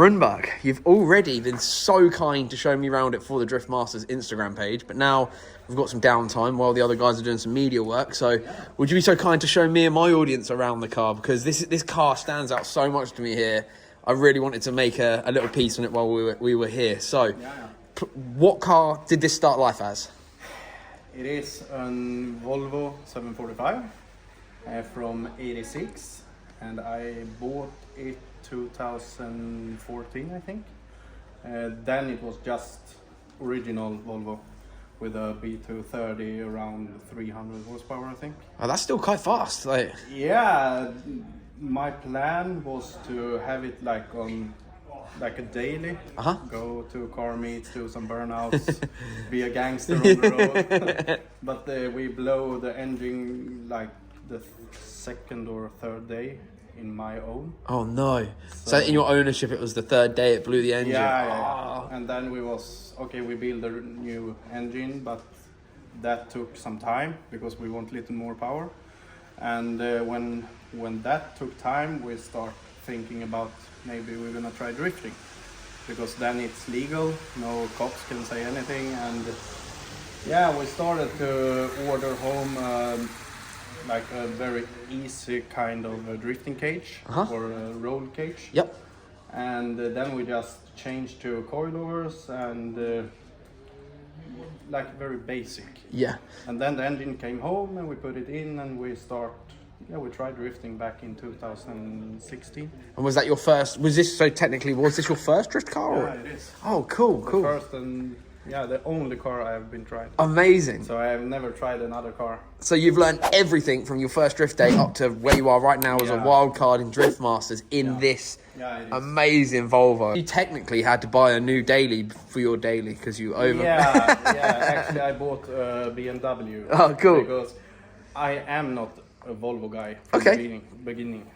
Brunburg, you've already been so kind to show me around it for the Drift Masters Instagram page, but now we've got some downtime while the other guys are doing some media work. So would you be so kind to show me and my audience around the car? Because this car stands out so much to me here. I really wanted to make a little piece on it while we were here. So what car did this start life as? It is a Volvo 745 from 86, and I bought it 2014, I think. Then it was just original Volvo with a B230 around 300 horsepower, I think. Oh, that's still quite fast. Like, yeah, my plan was to have it like a daily, go to car meets, do some burnouts, be a gangster on the road. But we blow the engine like the second or third day in my own. Oh no! So in your ownership, it was the third day it blew the engine. Yeah. And then we built a new engine, but that took some time because we want a little more power. And when that took time, we start thinking about maybe we're gonna try drifting, because then it's legal, no cops can say anything. And yeah, we started to order home like a very easy kind of a drifting cage or a roll cage. Yep. And then we just changed to coilovers and like very basic. Yeah. And then the engine came home and we put it in and we tried drifting back in 2016. And was that your first? Was this your first drift car? Yeah, it is. Oh, cool. The first and the only car I have been trying. Amazing. So I have never tried another car. So you've learned everything from your first drift day up to where you are right now as a wild card in Drift Masters in this amazing Volvo. You technically had to buy a new daily for your daily because you Actually, I bought a BMW. Oh, cool. Because I am not a Volvo guy from the beginning.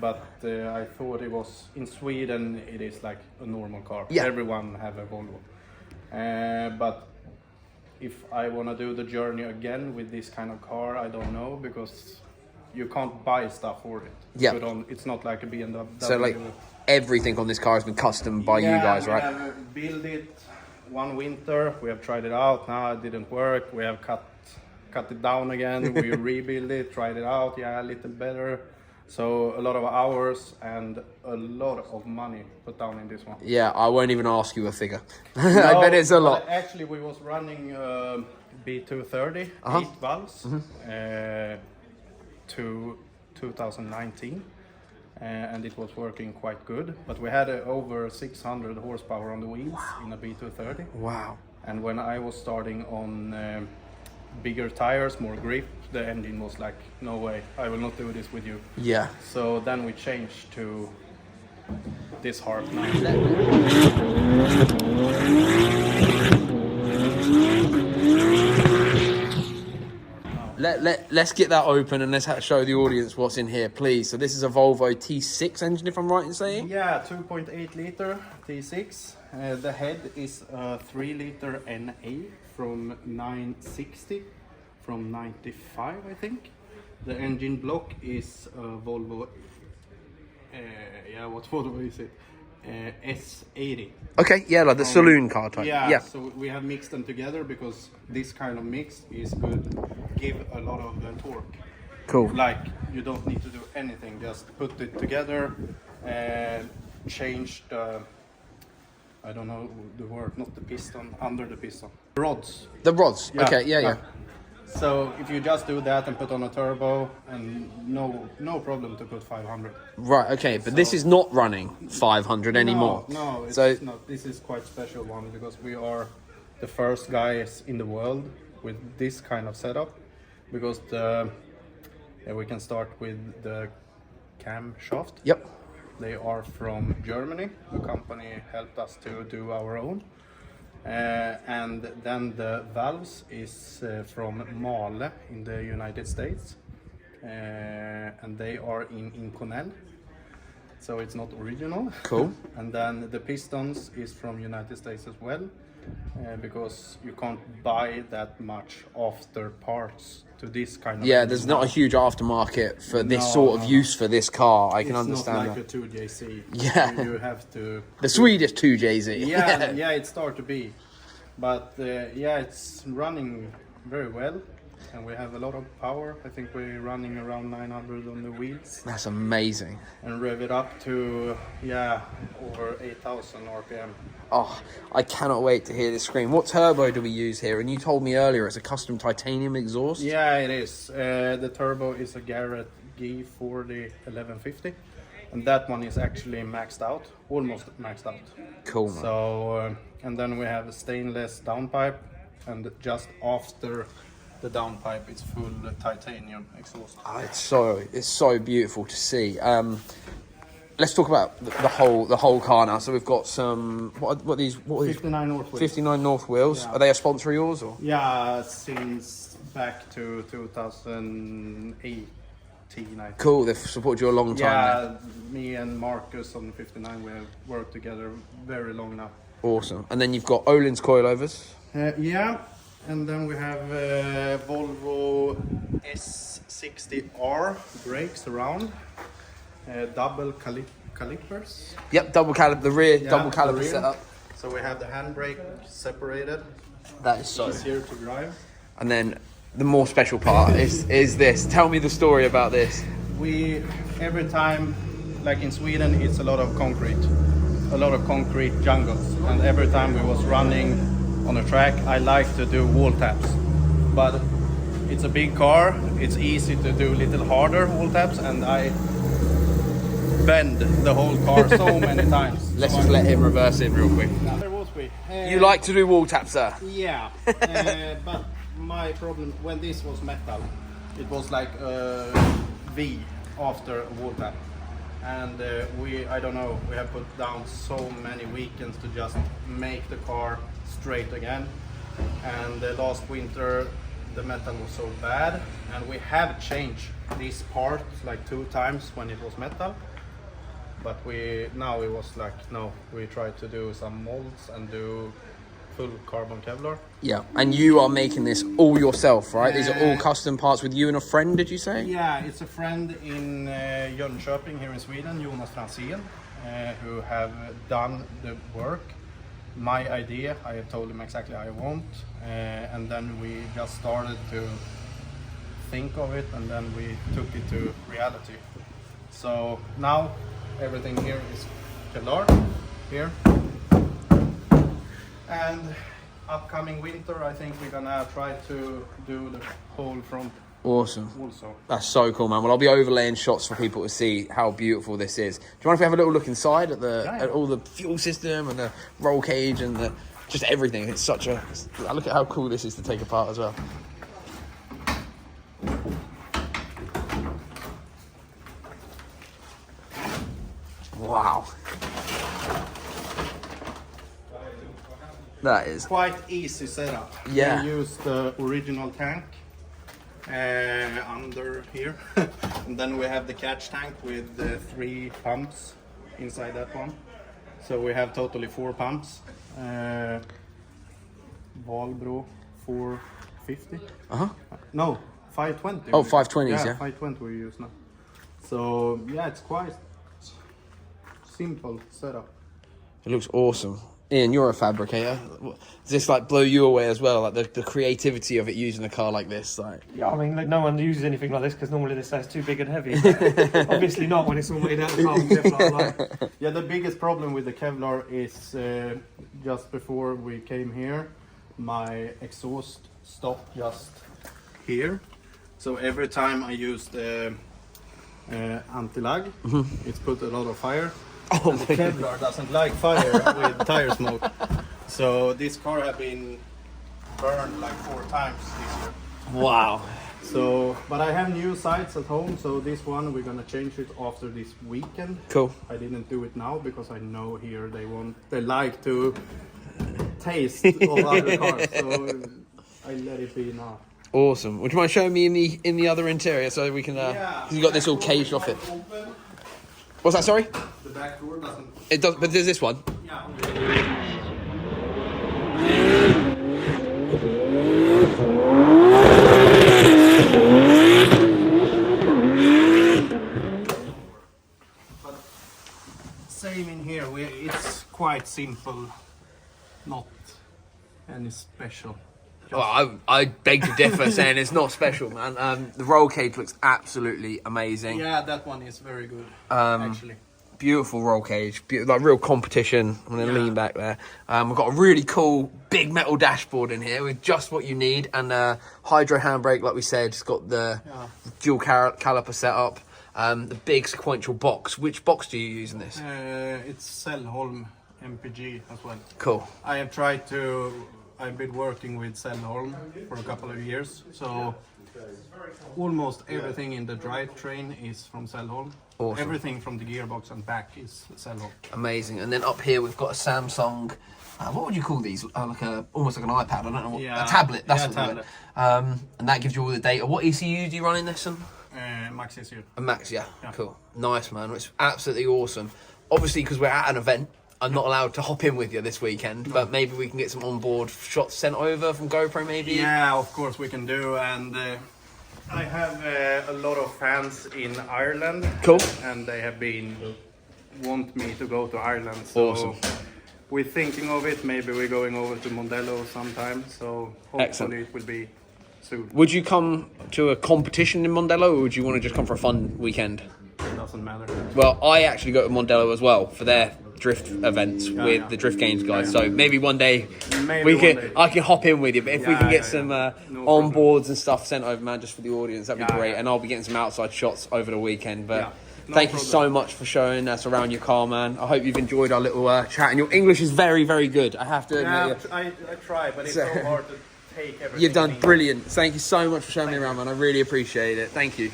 But I thought it was in Sweden. It is like a normal car. Yeah. Everyone have a Volvo. But if I want to do the journey again with this kind of car, I don't know, because you can't buy stuff for it. Yeah. It's not like a BMW. So like everything on this car has been custom by you guys, right? We have built it one winter. We have tried it out. Now it didn't work. We have cut it down again. We rebuild it, tried it out. Yeah, a little better. So a lot of hours and a lot of money put down in this one. Yeah, I won't even ask you a figure. I bet it's a lot. Actually, we was running B230, 8 valves, to 2019. And it was working quite good. But we had over 600 horsepower on the wheels in a B230. Wow. And when I was starting on bigger tires, more grip, the engine was like, no way, I will not do this with you. Yeah. So then we changed to this harp now. Let's get that open and let's show the audience what's in here, please. So this is a Volvo T6 engine, if I'm right in saying? Yeah, 2.8 liter T6. The head is a 3 liter NA from 960 from 95, I think. The engine block is a Volvo, what Volvo is it? S80. Okay, yeah, like the saloon car type. Yeah, so we have mixed them together because this kind of mix is good, give a lot of torque. Cool. Like, you don't need to do anything, just put it together and change the, I don't know the word, not the piston, under the piston. Rods. The rods, okay, yeah. So if you just do that and put on a turbo, and no problem to put 500. Right, okay, but this is not running 500 anymore. No, it's not. This is quite special one because we are the first guys in the world with this kind of setup. Because we can start with the camshaft. Yep. They are from Germany. The company helped us to do our own. And then the valves is from Mahle in the United States. And they are in Connell. So it's not original. Cool. And then the pistons is from United States as well. because you can't buy that much after parts to this kind of. Yeah, there's not a huge aftermarket for this No, sort of no, use for this car. I can It's understand not like that. a 2JZ. Yeah. You have to. The Swedish 2JZ. Yeah, yeah, it started to be, but yeah, it's running very well, and we have a lot of power. I think we're running around 900 on the wheels, That's amazing. and rev it up to over 8,000 RPM. Oh, I cannot wait to hear this scream. What turbo do we use here? And you told me earlier it's a custom titanium exhaust. Yeah, it is. The turbo is a Garrett G40 1150, and that one is actually maxed out, almost maxed out. Cool, man. So, and then we have a stainless downpipe, and just after the downpipe, it's full titanium exhaust. Oh, it's so beautiful to see. Let's talk about the whole car now. So we've got some what are these? 59 North wheels. 59 North wheels. Yeah. Are they a sponsor of yours or? Yeah, since back to 2018, I think. Cool. They've supported you a long time. Yeah, me and Marcus on 59, we have worked together very long now. Awesome. And then you've got Öhlins coilovers. Yeah, and then we have Volvo S60R brakes around, double calipers. Yep, double caliper. The rear Yeah, double the caliper rear. setup. So we have the handbrake separated, That is so. easier to drive. And then the more special part is this. Tell me the story about this. We every time, like in Sweden, it's a lot of concrete jungles, and every time we was running on a track, I like to do wall taps, but it's a big car, it's easy to do little harder wall taps, and I bend the whole car so many times. Let's just let him reverse in real quick. There was we. You like to do wall taps, sir? Yeah, but my problem when this was metal, it was like a V after a wall tap, and I don't know, we have put down so many weekends to just make the car straight again, and last winter the metal was so bad, and we have changed this part like 2 times when it was metal, but now it was like, no, we tried to do some molds and do full carbon Kevlar. Yeah, and you are making this all yourself, right? These are all custom parts with you and a friend, did you say? Yeah, it's a friend in Jönköping here in Sweden, Jonas Franzén, who have done the work. My idea, I have told him exactly how I want, and then we just started to think of it, and then we took it to reality. So now everything here is Kevlar here, and upcoming winter I think we're gonna try to do the whole front Awesome. also. That's so cool, man. Well, I'll be overlaying shots for people to see how beautiful this is. Do you mind if we have a little look inside at at all the fuel system and the roll cage and just everything? It's such a... Look at how cool this is to take apart as well. Wow. That is... Quite easy setup. Yeah. We use the original tank under here, and then we have the catch tank with the 3 pumps inside that one. So we have totally 4 pumps. Volvo 450. No, 520. Oh, 520s, yeah. 520 we use now. So yeah, it's quite simple setup. It looks awesome. Ian, you're a fabricator. Does this like blow you away as well? Like the creativity of it using a car like this, like. Yeah, I mean, like, no one uses anything like this because normally they say it's too big and heavy. But obviously not when it's all made out of carbon Kevlar. Like. Yeah, the biggest problem with the Kevlar is just before we came here, my exhaust stopped just here. So every time I use the anti-lag, it's put a lot of fire. Oh, And the Kevlar doesn't like fire with tire smoke. So this car have been burned like 4 times this year. Wow. So, but I have new sights at home, so this one we're gonna change it after this weekend. Cool. I didn't do it now because I know here they like to taste of other cars, so I let it be now. Awesome. Would you mind showing me in the other interior so we can? You got this all caged off it. Open. What's that? Sorry. The back door doesn't. It does, but there's this one. Yeah. simple, not any special. Well, I beg to differ, saying it's not special, man. The roll cage looks absolutely amazing. Yeah, that one is very good, actually. Beautiful roll cage, like real competition. I'm going to lean back there. We've got a really cool big metal dashboard in here with just what you need, and hydro handbrake, like we said. It's got the dual caliper setup. The big sequential box. Which box do you use in this? It's Cellholm MPG as well. Cool. I've been working with Cellholm for a couple of years, so almost everything in the drivetrain is from Cellholm. Awesome. Everything from the gearbox and back is Cellholm. Amazing. And then up here we've got a Samsung. What would you call these? Almost like an iPad. I don't know. A tablet. That's what tablet. And that gives you all the data. What ECU do you run in this one? Max ECU. A Max, yeah. Cool. Nice, man. It's absolutely awesome. Obviously, because we're at an event, I'm not allowed to hop in with you this weekend, but maybe we can get some onboard shots sent over from GoPro, maybe? Yeah, of course we can do. And I have a lot of fans in Ireland. Cool. And they have want me to go to Ireland. So awesome. We're thinking of it. Maybe we're going over to Mondello sometime. So hopefully Excellent. It will be soon. Would you come to a competition in Mondello, or would you want to just come for a fun weekend? It doesn't matter. Well, I actually go to Mondello as well for their drift events with the Drift Games guys. So maybe one day I can hop in with you. But if we can get some onboards and stuff sent over, man, just for the audience, that'd be great. And I'll be getting some outside shots over the weekend. But thank you so much for showing us around your car, man. I hope you've enjoyed our little chat. And your English is very, very good, I have to admit. I try, but it's so hard to take everything. You've done brilliant. Thank you so much for showing me around, man. I really appreciate it. Thank you.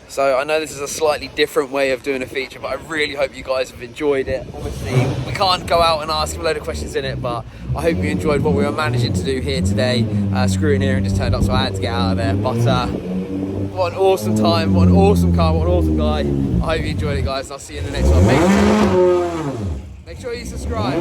So I know this is a slightly different way of doing a feature, but I really hope you guys have enjoyed it. Obviously, we can't go out and ask a load of questions in it, but I hope you enjoyed what we were managing to do here today. Screwing here and just turned up, so I had to get out of there. But what an awesome time, what an awesome car, what an awesome guy. I hope you enjoyed it, guys, and I'll see you in the next one. Make sure you subscribe.